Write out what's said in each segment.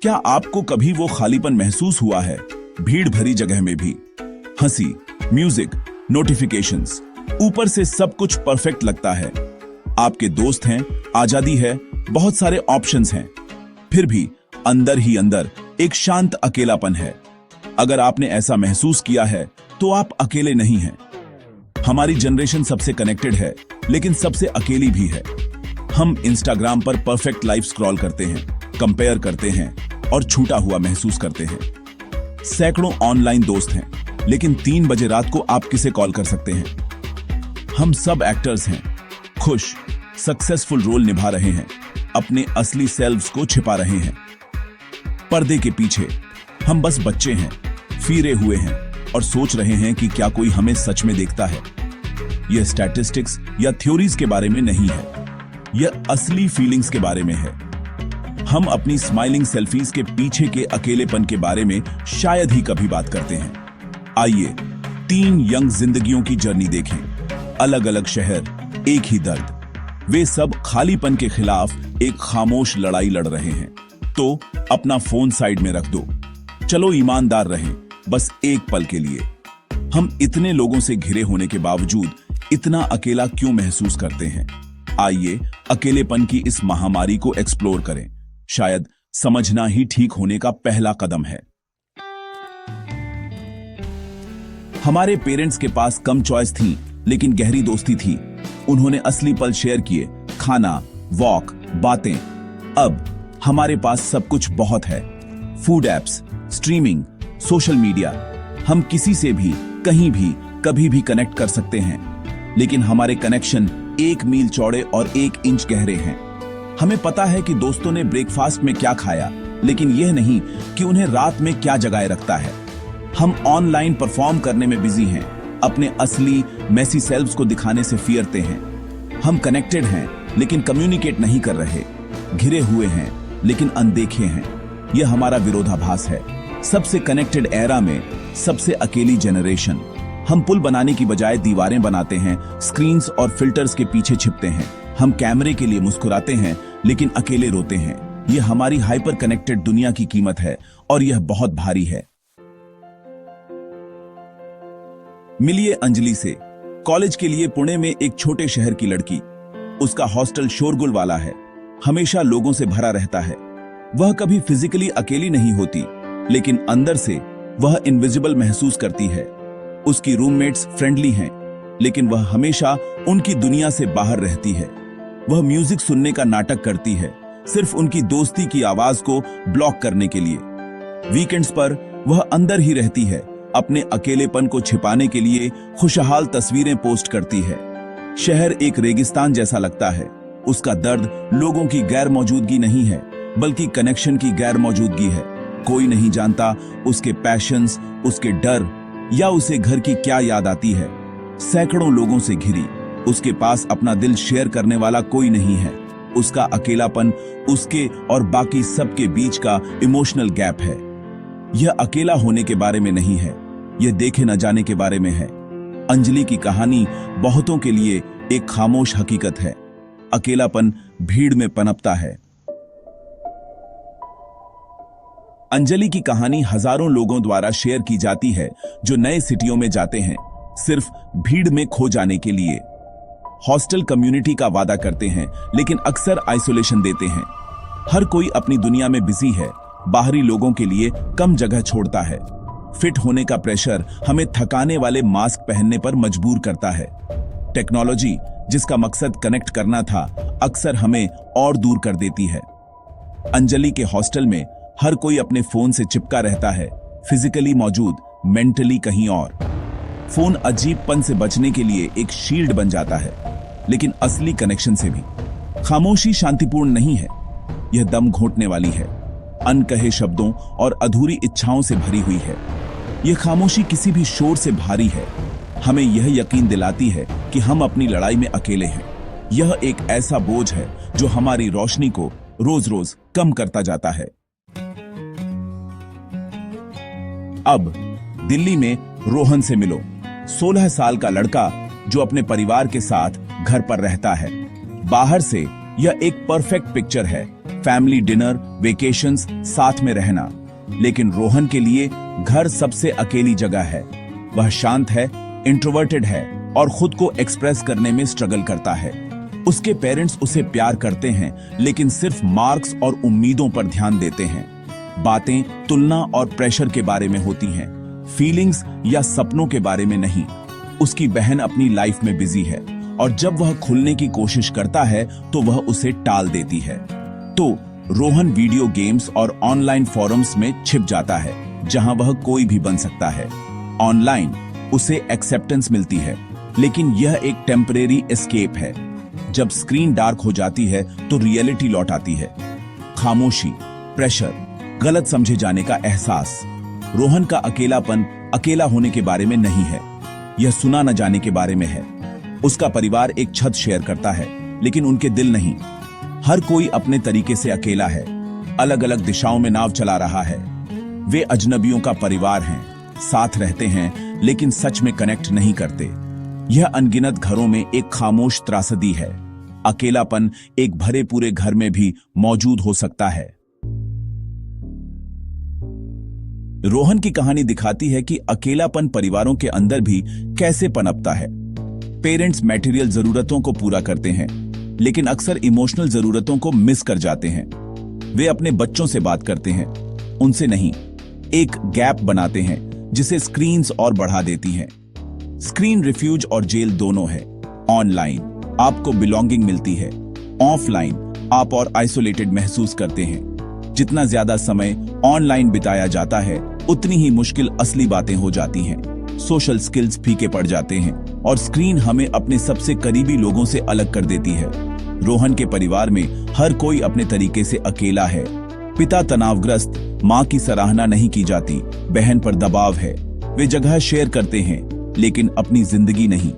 क्या आपको कभी वो खालीपन महसूस हुआ है? भीड़ भरी जगह में भी हंसी, म्यूजिक, नोटिफिकेशंस, ऊपर से सब कुछ परफेक्ट लगता है। आपके दोस्त हैं, आजादी है, बहुत सारे ऑप्शंस हैं, फिर भी अंदर ही अंदर एक शांत अकेलापन है। अगर आपने ऐसा महसूस किया है तो आप अकेले नहीं हैं। हमारी जनरेशन सबसे कनेक्टेड है, लेकिन सबसे अकेली भी है। हम इंस्टाग्राम पर परफेक्ट लाइफ स्क्रॉल करते हैं, कंपेयर करते हैं और छूटा हुआ महसूस करते हैं। सैकड़ों ऑनलाइन दोस्त हैं, लेकिन 3 बजे रात को आप किसे कॉल कर सकते हैं? हम सब एक्टर्स हैं, खुश, सक्सेसफुल रोल निभा रहे हैं, अपने असली सेल्व्स को छिपा रहे हैं। पर्दे के पीछे हम बस बच्चे हैं, फिरे हुए हैं और सोच रहे हैं कि क्या कोई हमें सच में देखता है। यह स्टैटिस्टिक्स या थ्योरीज के बारे में नहीं है, यह असली फीलिंग्स के बारे में है। हम अपनी स्माइलिंग सेल्फीज के पीछे के अकेलेपन के बारे में शायद ही कभी बात करते हैं। आइए 3 यंग जिंदगियों की जर्नी देखें। अलग अलग शहर, एक ही दर्द। वे सब खालीपन के खिलाफ एक खामोश लड़ाई लड़ रहे हैं। तो अपना फोन साइड में रख दो, चलो ईमानदार रहें, बस एक पल के लिए। हम इतने लोगों से घिरे होने के बावजूद इतना अकेला क्यों महसूस करते हैं? आइए अकेलेपन की इस महामारी को एक्सप्लोर करें। शायद समझना ही ठीक होने का पहला कदम है। हमारे पेरेंट्स के पास कम चॉइस थी, लेकिन गहरी दोस्ती थी। उन्होंने असली पल शेयर किए, खाना, वॉक, बातें। अब हमारे पास सब कुछ बहुत है। Food apps, streaming, social media. हम किसी से भी, कहीं भी, कभी भी कनेक्ट कर सकते हैं। लेकिन हमारे कनेक्शन 1 मील चौड़े और 1 इंच गहरे हैं। हमें पता है कि दोस्तों ने ब्रेकफास्ट में क्या खाया, लेकिन यह नहीं कि उन्हें रात में क्या जगाए रखता है। हम ऑनलाइन परफॉर्म करने में बिजी हैं, अपने असली मेसी सेल्व्स को दिखाने से फियरते हैं। हम कनेक्टेड हैं, लेकिन कम्युनिकेट नहीं कर रहे। घिरे हुए हैं, लेकिन अनदेखे हैं। यह हमारा विरोधाभास है। सबसे कनेक्टेड एरा में सबसे अकेली जनरेशन। हम पुल बनाने की बजाय दीवारें बनाते हैं, स्क्रीन्स और फिल्टर्स के पीछे छिपते हैं। हम कैमरे के लिए मुस्कुराते हैं, लेकिन अकेले रोते हैं। यह हमारी हाइपर कनेक्टेड दुनिया की कीमत है, और यह बहुत भारी है। मिलिए अंजलि से। कॉलेज के लिए पुणे में एक छोटे शहर की लड़की। उसका हॉस्टल शोरगुल वाला है, हमेशा लोगों से भरा रहता है। वह कभी फिजिकली अकेली नहीं होती, लेकिन अंदर से वह इनविजिबल महसूस करती है। उसकी रूममेट्स फ्रेंडली हैं, लेकिन वह हमेशा उनकी दुनिया से बाहर रहती है। वह म्यूजिक सुनने का नाटक करती है, सिर्फ उनकी दोस्ती की आवाज को ब्लॉक करने के लिए। वीकेंड्स पर वह अंदर ही रहती है, अपने अकेलेपन को छिपाने के लिए खुशहाल तस्वीरें पोस्ट करती है। शहर एक रेगिस्तान जैसा लगता है। उसका दर्द लोगों की गैर मौजूदगी नहीं है, बल्कि कनेक्शन की गैर मौजूदगी है। कोई नहीं जानता उसके पैशंस, उसके डर, या उसे घर की क्या याद आती है। सैकड़ों लोगों से घिरी, उसके पास अपना दिल शेयर करने वाला कोई नहीं है। उसका अकेलापन उसके और बाकी सबके बीच का इमोशनल गैप है। यह अकेला होने के बारे में नहीं है, यह देखे न जाने के बारे में है। अंजलि की कहानी बहुतों के लिए एक खामोश हकीकत है। अकेलापन भीड़ में पनपता है। अंजलि की कहानी हजारों लोगों द्वारा शेयर की जाती है, जो नए सिटियों में जाते हैं, सिर्फ भीड़ में खो जाने के लिए। हॉस्टल कम्युनिटी का वादा करते हैं, लेकिन अक्सर आइसोलेशन देते हैं। हर कोई अपनी दुनिया में बिजी है, बाहरी लोगों के लिए कम जगह छोड़ता है। फिट होने का प्रेशर हमें थकाने वाले मास्क पहनने पर मजबूर करता है। टेक्नोलॉजी, जिसका मकसद कनेक्ट करना था, अक्सर हमें और दूर कर देती है। अंजलि के हॉस्टल में हर कोई अपने फोन से चिपका रहता है, फिजिकली मौजूद, मेंटली कहीं और। फोन अजीबपन से बचने के लिए एक शील्ड बन जाता है, लेकिन असली कनेक्शन से भी। खामोशी शांतिपूर्ण नहीं है, यह दम घोंटने वाली है, अनकहे शब्दों और अधूरी इच्छाओं से भरी हुई है। यह खामोशी किसी भी शोर से भारी है, हमें यह यकीन दिलाती है कि हम अपनी लड़ाई में अकेले हैं। यह एक ऐसा बोझ है जो हमारी रोशनी को रोज रोज कम करता जाता है। अब दिल्ली में रोहन से मिलो। 16 साल का लड़का जो अपने परिवार के साथ घर पर रहता है। बाहर से यह एक परफेक्ट पिक्चर है, फैमिली डिनर, वेकेशंस, साथ में रहना। लेकिन रोहन के लिए घर सबसे अकेली जगह है। वह शांत है, इंट्रोवर्टेड है और खुद को एक्सप्रेस करने में स्ट्रगल करता है। उसके पेरेंट्स उसे प्यार करते हैं, लेकिन सिर्फ मार्क्स और उम्मीदों पर ध्यान देते हैं। बातें तुलना और प्रेशर के बारे में होती हैं, फीलिंग्स या सपनों के बारे में नहीं। उसकी बहन अपनी लाइफ में बिजी है और जब वह खुलने की कोशिश करता है तो वह उसे टाल देती है। तो रोहन वीडियो गेम्स और ऑनलाइन फोरम्स में छिप जाता है, जहां वह कोई भी बन सकता है। ऑनलाइन उसे एक्सेप्टेंस मिलती है, लेकिन यह एक टेम्परेरी एस्केप है। जब स्क्रीन डार्क हो जाती है तो रियलिटी लौट आती है। खामोशी, प्रेशर, गलत समझे जाने का एहसास। रोहन का अकेलापन अकेला होने के बारे में नहीं है, यह सुना न जाने के बारे में है। उसका परिवार एक छत शेयर करता है, लेकिन उनके दिल नहीं। हर कोई अपने तरीके से अकेला है, अलग अलग दिशाओं में नाव चला रहा है। वे अजनबियों का परिवार हैं, साथ रहते हैं लेकिन सच में कनेक्ट नहीं करते। यह अनगिनत घरों में एक खामोश त्रासदी है। अकेलापन एक भरे पूरे घर में भी मौजूद हो सकता है। रोहन की कहानी दिखाती है कि अकेलापन परिवारों के अंदर भी कैसे पनपता है। पेरेंट्स मटेरियल जरूरतों को पूरा करते हैं, लेकिन अक्सर इमोशनल जरूरतों को मिस कर जाते हैं। वे अपने बच्चों से बात करते हैं, उनसे नहीं। एक गैप बनाते हैं जिसे स्क्रीन्स और बढ़ा देती हैं। स्क्रीन रिफ्यूज और जेल दोनों है। ऑनलाइन आपको बिलोंगिंग मिलती है, ऑफलाइन आप और आइसोलेटेड महसूस करते हैं। जितना ज्यादा समय ऑनलाइन बिताया जाता है, उतनी ही मुश्किल असली बातें हो जाती हैं। सोशल स्किल्स फीके पड़ जाते हैं और स्क्रीन हमें अपने सबसे करीबी लोगों से अलग कर देती है। रोहन के परिवार में हर कोई अपने तरीके से अकेला है। पिता तनावग्रस्त, माँ की सराहना नहीं की जाती, बहन पर दबाव है। वे जगह शेयर करते हैं, लेकिन अपनी जिंदगी नहीं।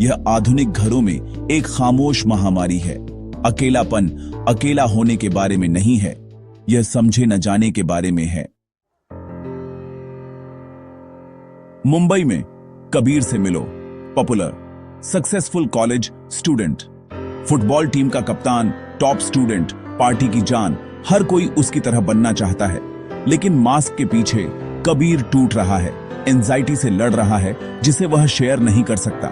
यह आधुनिक घरों में एक खामोश महामारी है। अकेलापन अकेला होने के बारे में नहीं है, यह समझे न जाने के बारे में है। मुंबई में कबीर से मिलो। Popular, successful college student, football team का कप्तान, टॉप स्टूडेंट, पार्टी की जान। हर कोई उसकी तरह बनना चाहता है, लेकिन मास्क के पीछे कबीर टूट रहा है, एंजाइटी से लड़ रहा है जिसे वह शेयर नहीं कर सकता।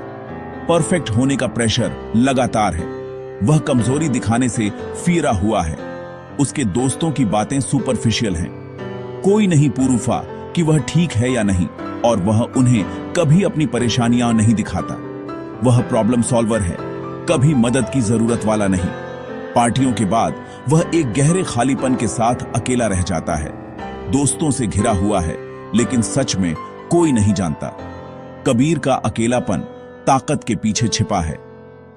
परफेक्ट होने का प्रेशर लगातार है। वह कमजोरी दिखाने से फीरा हुआ है। उसके दोस्तों की बातें सुपरफिशियल हैं। कोई नहीं पूछता कि वह ठीक है या नहीं, और वह उन्हें कभी अपनी परेशानियां नहीं दिखाता। वह प्रॉब्लम सॉल्वर है, कभी मदद की जरूरत वाला नहीं। पार्टियों के बाद वह एक गहरे खालीपन के साथ अकेला रह जाता है। दोस्तों से घिरा हुआ है, लेकिन सच में कोई नहीं जानता। कबीर का अकेलापन ताकत के पीछे छिपा है।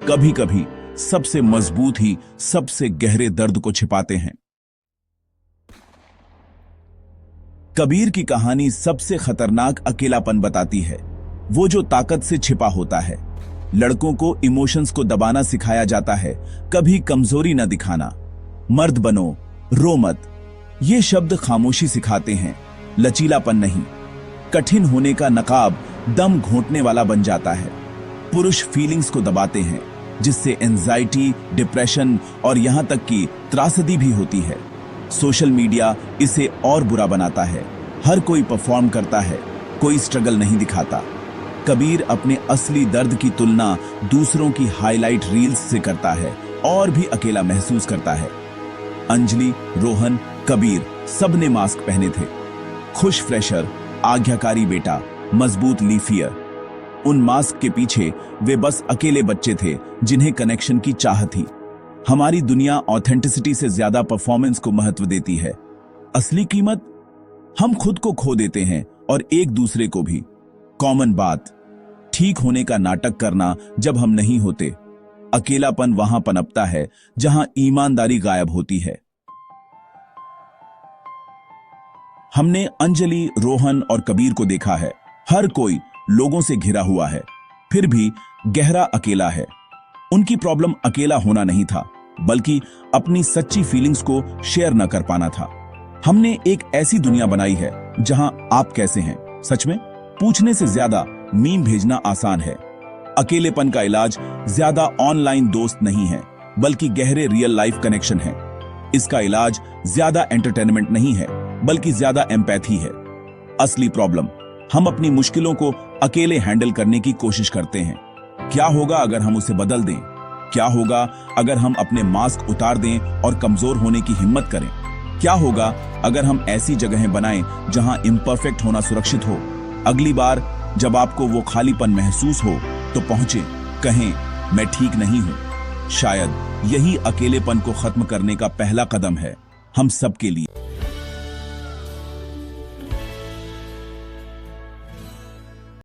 कभी कभी सबसे मजबूत ही सबसे गहरे दर्द को छिपाते हैं। कबीर की कहानी सबसे खतरनाक अकेलापन बताती है, वो जो ताकत से छिपा होता है। लड़कों को इमोशंस को दबाना सिखाया जाता है, कभी कमजोरी न दिखाना। मर्द बनो, रो मत, ये शब्द खामोशी सिखाते हैं, लचीलापन नहीं। कठिन होने का नकाब दम घोंटने वाला बन जाता है। पुरुष फीलिंग्स को दबाते हैं, जिससे एंजाइटी, डिप्रेशन और यहां तक कि त्रासदी भी होती है। सोशल मीडिया इसे और बुरा बनाता है। हर कोई परफॉर्म करता है, कोई स्ट्रगल नहीं दिखाता। कबीर अपने असली दर्द की तुलना दूसरों की हाईलाइट रील्स से करता है और भी अकेला महसूस करता है। अंजलि, रोहन, कबीर सबने मास्क पहने थे। खुश फ्रेशर, आज्ञाकारी बेटा, मजबूत लीफियर। उन मास्क के पीछे वे बस अकेले बच्चे थे जिन्हें कनेक्शन की चाह थी। हमारी दुनिया ऑथेंटिसिटी से ज्यादा परफॉर्मेंस को महत्व देती है। असली कीमत हम खुद को खो देते हैं और एक दूसरे को भी। कॉमन बात, ठीक होने का नाटक करना जब हम नहीं होते। अकेलापन वहां पनपता है जहां ईमानदारी गायब होती है। हमने अंजलि, रोहन और कबीर को देखा है। हर कोई लोगों से घिरा हुआ है, फिर भी गहरा अकेला है। उनकी प्रॉब्लम अकेला होना नहीं था, बल्कि अपनी सच्ची फीलिंग्स को शेयर न कर पाना था। हमने एक ऐसी दुनिया बनाई है जहां आप कैसे हैं सच में पूछने से ज्यादा मीम भेजना आसान है। अकेलेपन का इलाज ज्यादा ऑनलाइन दोस्त नहीं है, बल्कि गहरे रियल लाइफ कनेक्शन है। इसका इलाज ज्यादा एंटरटेनमेंट नहीं है, बल्कि ज्यादा एम्पैथी है। असली प्रॉब्लम, हम अपनी मुश्किलों को अकेले हैंडल करने की कोशिश करते हैं। क्या होगा अगर हम उसे बदल दें? क्या होगा अगर हम अपने मास्क उतार दें और कमजोर होने की हिम्मत करें? क्या होगा अगर हम ऐसी जगहें बनाएं जहां इम्परफेक्ट होना सुरक्षित हो? अगली बार जब आपको वो खालीपन महसूस हो तो पहुंचे, कहें, मैं ठीक नहीं हूं। शायद यही अकेलेपन को खत्म करने का पहला कदम है, हम सबके लिए।